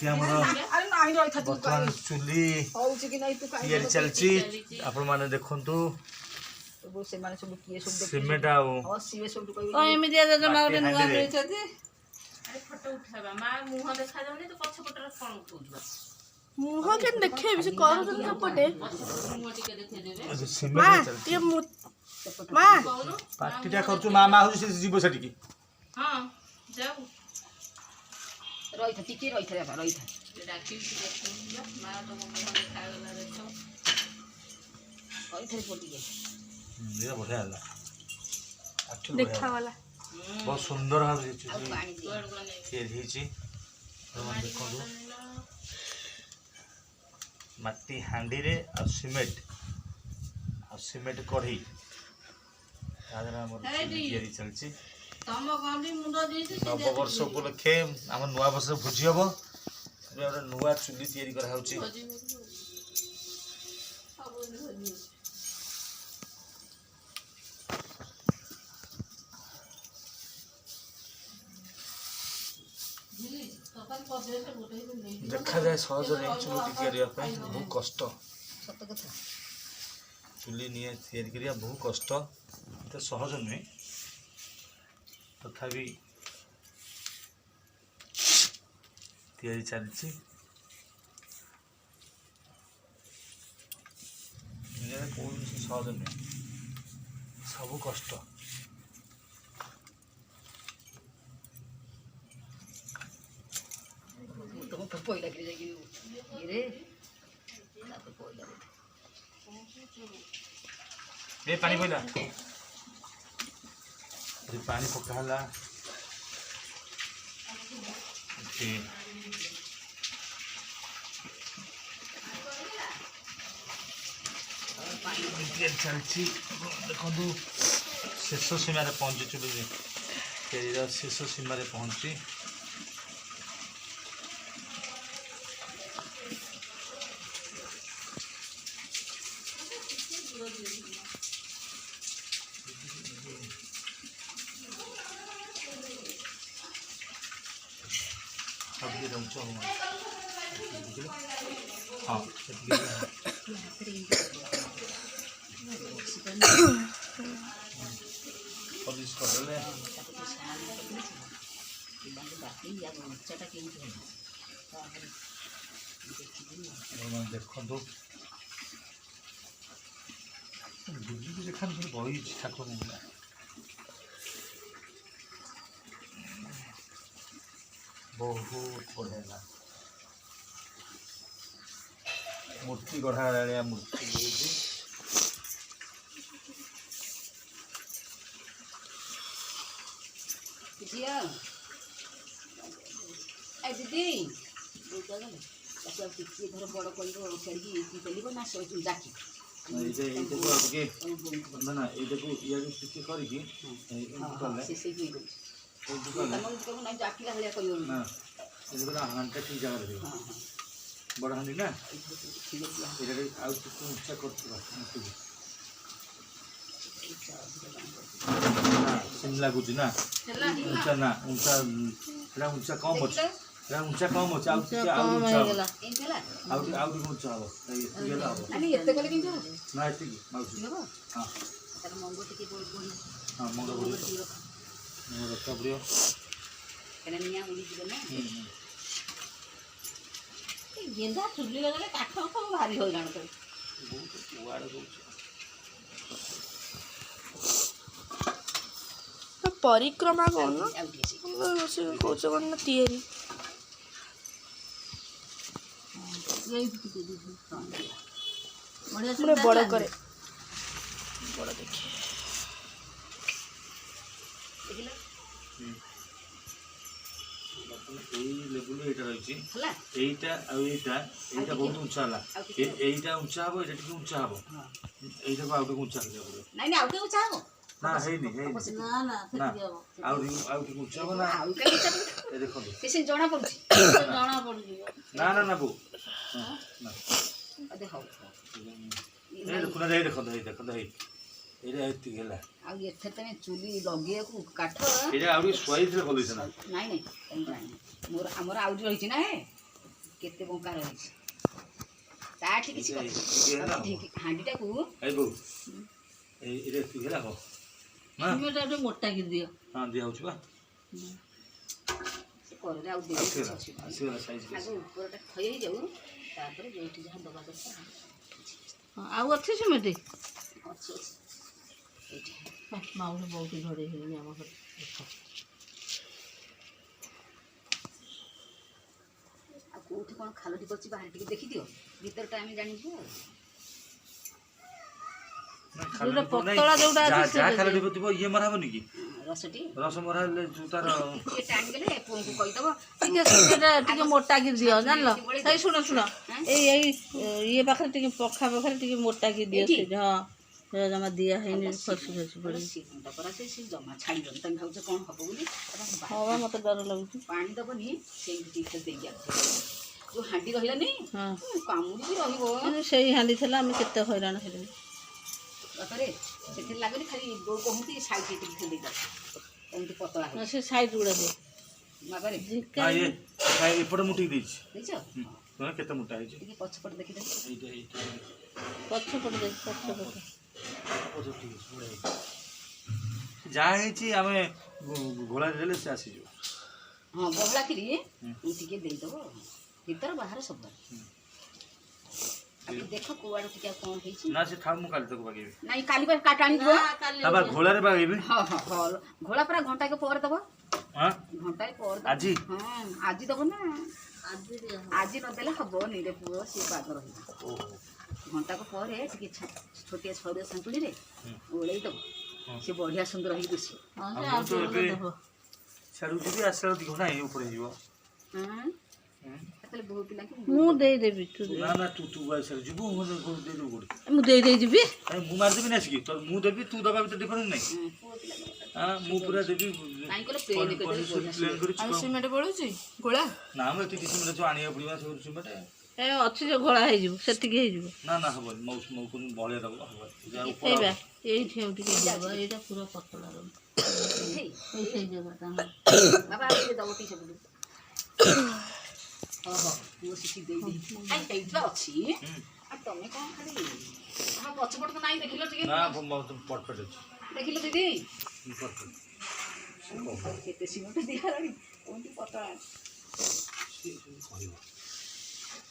माटी हमर बर्तमान चुली तैयारी चलची आपण माने देखंतु सिमेंट आउ एमिति जमा गोटे नुआ मिलिछथि फोटो उठाबा मा मुह देखा जाउनी तो पछ पटर कोन उठौबा मुह के देखेबि से करू जन पटे मुह टिके देखे देबे सिमेंट चलची मां पार्टीटा करछु मामा हो से जीव सेठी की हां जाऊ रही था टिके रही था रही था डाकी देखा मा तो मुह देखा गला देखो रही था पटी गई ये बढ़िया हला देखा वाला बहुत सुंदर भाव से पानी तैयारी ହେଇଛି तमन देखंतु माटी हांडी रे आ सिमेंट कढ़ी आदरा हमर तैयारी चलची तम गंडी मुंडो देसी नव वर्ष उपलक्षे आम नुआ वर्ष भोजी हम गोटे नुआ चुली तैयारी करा होची देखा जाए सहज नहीं चुली तैयारी बहुत कष्ट सत कथा चुली नहीं तैयारी करिया बहुत कष्ट तो सहज नुहे तथापि तैयारी चलती कौन सहज नुहे सब कष्ट तुम तो कोई लग जाएगी ये रे ना तो कोई लग ये पानी पहला पानी पकाला चलती देखो शेष सीमार पहुँची चुली शेष सीमार पहुँची हाँ पॉलिश कर देले देखो बुझी देखा बही ठाकुर बहुत बढ़िया मूर्ति गढ़ा मूर्ति दीदी धर बड़ कर ना जाकी ना ये जाकिला भाया कर हांटा ठीक जगह बड़ हांडी ना उच्चा कर लगुच ना ऊंचा ना ऊंचा ऊंचा कम अच्छे ऊंचा कम अच्छे ऊंचा ऊंचा ना हाँ हाँ मंगो गेंदा चुली लगे काठ भारी हो जान परिक्रमा कौन कौच कौन तैयारी बड़ करे बड़ देखिए बहुत उच्चा है उच्चा हम ये उच्चा हम यही आउ उच्चा ना है नहीं उच्चा हो ना देखो जना पड़ ना ना ना बो देखो देखो देखो चुली लगे काठ ये शोई भल नाई मोर आमर आउट रही ना କେତେ ବଙ୍କା ରହିଛି ତାଠି କିଛି ହାଣ୍ଡିଟାକୁ ଏଇ ବୋଉ ଏଇରେ ତୁ ହେଲା ହବ ନା ସିମେଣ୍ଟ ଗୋଟେ ମୋଟା କି ଦିଅ। ହଁ ଦିଆ ହଉଛି ବା ସେ କରରେ ଆଉ ଦେଇ ଆସିଗଲା ସାଇଜ ଆଗ ଉପରଟା ଥଇ ହେଇଯାଉ ତାପରେ ଯୋଉଠି ଯାହା ଦବା କଥା ଆଉ ଅଛି ସିମେଣ୍ଟ? ଅଛି ଏଇଠି ମାଉଲି ବହୁତ ଘରେ ହେଇନି ଆମ ଘରେ। ଆଉ କୋଉଠି କ'ଣ ଖାଲଟି କରିଛି ବାହାରେ ଟିକେ ଦେଖିଦିଅ ଭିତରଟା ଆମେ ଜାଣିଛୁ ଆଉ ଯୋଉଟା ପତଳା ଯୋଉଟା ଅଛି ଯାହା ଖାଲି ଥିବ ଇଏ ମରା ହବନି କି ରସଟି ରସ ମରା ହେଲେ ଯୋଉ ତାର ଟିକେ ଟାଣିଗଲେ ପୁଅଙ୍କୁ କହିଦବ ଟିକେ ସିମେଣ୍ଟ ଟିକେ ମୋଟା କି ଦିଅ ଜାଣିଲ। ଏଇ ଶୁଣ ଏଇ ଇଏ ପାଖରେ ଟିକେ ପଖା ପାଖରେ ଟିକେ ମୋଟା କି ଦିଅ ସେ ହଁ ଜମା ଦିଆ ହେଇନି ଖସି ପଡେ। ସିମେଣ୍ଟ ପରା ସେ ଜମା ଛାଡ଼ିବନି ତମେ ଭାବୁଛ କ'ଣ ହବ ବୋଲି ହଁ ବା ମତେ ଡର ଲାଗୁଛି। ପାଣି ଦବନି ସେଇଠି ଟିକେ ଦେଇକି ଯୋଉ ହାଣ୍ଡି ରହିଲାନି ହଁ କାମୁଡ଼ିକି ରହିବ ସେଇ ହାଣ୍ଡି ଥିଲା ଆମେ କେତେ ହଇରାଣ ହେଲୁ ବାପାରେ ସେଥିରେ ଲାଗୁନି ଖାଲି ବୋଉ କହୁନ୍ତି ସାଇଡ଼୍ ଟିକେ ଖାଲି ଦେଇଦବ ଏମିତି ପତଳା ହେଇଛି ସେ ସାଇଡ୍ ଗୁଡ଼ା ଦିଅ ବାବାରେ ଏପଟେ ମୁଠିକି ଦେଇଛି ଦେଇଛ କେତେ ମୋଟା ହେଇଛି ଟିକେ ପଛପଟେ ଦେଖିଦେବ ପଛପଟେ ଦେଖ ପଛପଟେ ଯାହା ହେଇଛି ଆମେ ଘୋଳା ଦେଲେ ସେ ଆସିଯିବ। ହଁ ବହଳା କ୍ଷୀରି ଟିକେ ଦେଇଦବ ଭିତର ବାହାର ସବୁଆଡ଼େ ଦେଖ କୁଆଡ଼େ ଟିକେ ଆଉ କ'ଣ ହେଇଛି ନା ସେ ଥାଉ ମୁଁ କାଲି ତାକୁ ବାଗେଇବି ନାଇଁ କାଲି ବା କାଟ ଆଣିଯିବ ଘୋଳାରେ ବାଗେଇବି ହଁ ହଁ ଘୋଳା ପୁରା ଘଣ୍ଟାକେ ପରେ ଦବ ଘଣ୍ଟାଏ ପରେ ଆଜି ହଁ ଆଜି ଦବ ନା ଆଜି ନଦେଲେ ହବନି ରେ ପୁଅ ସିଏ ପାଗ ରହିବ ଘଣ୍ଟାକୁ ପରେ ଟିକେ ଛୋଟିଆ ସରୁଆ ସାଙ୍କୁଳିରେ ଓଳେଇ ଦବ ସେ ବଢ଼ିଆ ସୁନ୍ଦର ହେଇକି ଦିଶିବ ସିଆଡ଼ୁ ଯିବି ଆସିଲା 2 ଘଣ୍ଟା ଏଇ ଉପରେ ହେଇଯିବ ସେତେବେଳେ ବହୁ ପିଲାଙ୍କୁ ମୁଁ ଦେଇଦେବି ନା ନା ତୁ ସିଆଡ଼ୁ ଯିବୁ ଦେଇଦେବୁ କୋଉଠି ମୁଁ ଦେଇ ଯିବି ମୁଁ ମାରିଦେବି ନା ଆସିକି ମୁଁ ଦେବି ତୁ ଦବା ଭିତରେ ଡିଫରେନ୍ସ ନାହିଁ ମୁଁ ପୁରା ଦେବି ସିମେଣ୍ଟ ପଡୁଛି ଗୋଳା ନା ମୁଁ ଏତିକି ସିମେଣ୍ଟ ଯୋଉ ଆଣିବାକୁ ପଡ଼ିବ ସବୁ ସିମେଣ୍ଟ ଏ ଅଛି ଯୋଉ ଘୋଳା ହେଇଯିବ ସେତିକି ହେଇଯିବ ନା ନା ହବନି ମଉକୁ ବଳିଆ ଦବ ଏଇବା ଏଇଠି ଆଉ ଟିକେ ଯିବ ଏଇଟା ପୁରା ପତଳା ରହିବ ସେଇ ଜାଗାଟା ବାବା ଦବ ଟିକେ ସବୁ ଓହୋ ପୁଅ ସିଟି ଦେଇଛି ଏଇଟା ଅଛି ଆଉ ତମେ କ'ଣ ଖାଲି ହଁ ପଛପଟ ତ ନାହିଁ ଦେଖିଲ ଟିକେ ନା ପରଫେକ୍ଟ ଅଛି ଦେଖିଲ ଦିଦି କେତେ ସିମେଣ୍ଟ ଦିଆହେଲାଣି କୁହନ୍ତି ପତଳା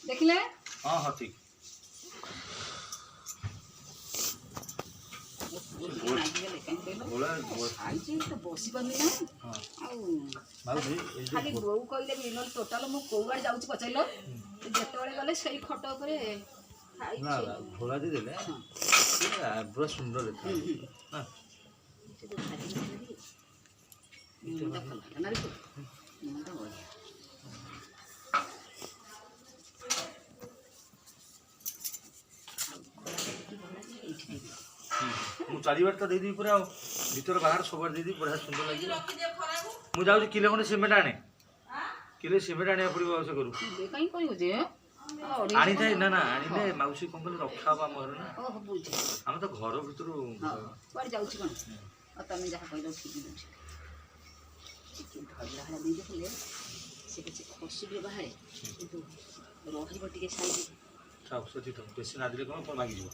ଦେଖିଲେ ହଁ ହଁ ଠିକ ବସି ପାରୁନି ନା ଆଉ ଖାଲି ବୋଉ କହିଲେ ବି ନହେଲେ ଟୋଟାଲ ମୁଁ କୋଉ ଆଡ଼େ ଯାଉଛି ପଚାରିଲ ଯେତେବେଳେ ଗଲେ ସେଇ ଖଟ ଉପରେ ଘୋଳା ଦେଇଦେଲେ ପୁରା ସୁନ୍ଦର ଦେଖା ମୁଁ ଚାରିବାରଟା ଦେଇଦେବି ପୁରା ଆଉ ଭିତର ବାହାର ସବୁଆଡ଼େ ଦେଇଦେବି ବଢ଼ିଆ ସୁନ୍ଦର ଲାଗିବ। ମୁଁ ଯାଉଛି କିଲେ ଖଣ୍ଡେ ସିମେଣ୍ଟ ଆଣେ କିଲେ ସିମେଣ୍ଟ ଆଣିବାକୁ ପଡ଼ିବ ଆଉ ସେ କରୁ ଆଣିଥାଏ ନା ନା ଆଣିଲେ ମାଉସୀ କ'ଣ କଲେ ରଖା ହବ ଆମ ଘରେ ନା ଆମେ ତ ଘର ଭିତରୁ କୁଆଡ଼େ ଯାଉଛି କ'ଣ ତମେ ଯାହା କହିଲ ଠିକ୍ ଦେଉଛି ଟିକେ ଧରିଲା ଭଳିଆ ଦେଇଦେଲେ ସେ କିଛି ଖସିବେ ବାହାରେ କିନ୍ତୁ ରହିବ ଟିକେ ସାଇଜ୍ ସେଠି ତ ବେଶୀ ନାଦିଲେ କ'ଣ ଲାଗିଯିବ।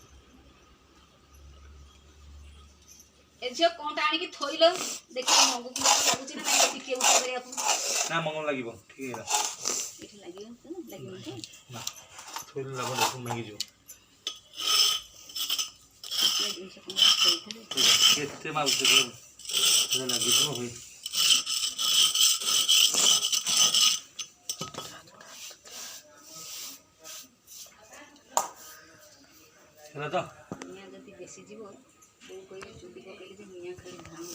ଏ ଝିଅ କ'ଣଟା ଆଣିକି ଥୋଇଲ ଦେଖିବ ମଙ୍ଗକୁ ଲାଗୁଛି ନା ନାଇଁ ଟିକେ ଉଠା କରିବାକୁ ନା ମଙ୍ଗ ଲାଗିବ ଠିକ ହେଲା ଏଠି ଲାଗିବନି ତ ନା ଥୋଇଲେ ଲାଭ ନାହିଁ ଭାଙ୍ଗିଯିବ କେତେ ମାଉସ ଲାଗିଯିବ ହୁଏ ହେଲା ତ ନିଆଁ ଯଦି ବେଶୀ ଯିବ ବୋଉ କହିଲେ ଚୁଲି ପକେଇଲେ ଯେ ନିଆଁ ଖାଲି ଧାନ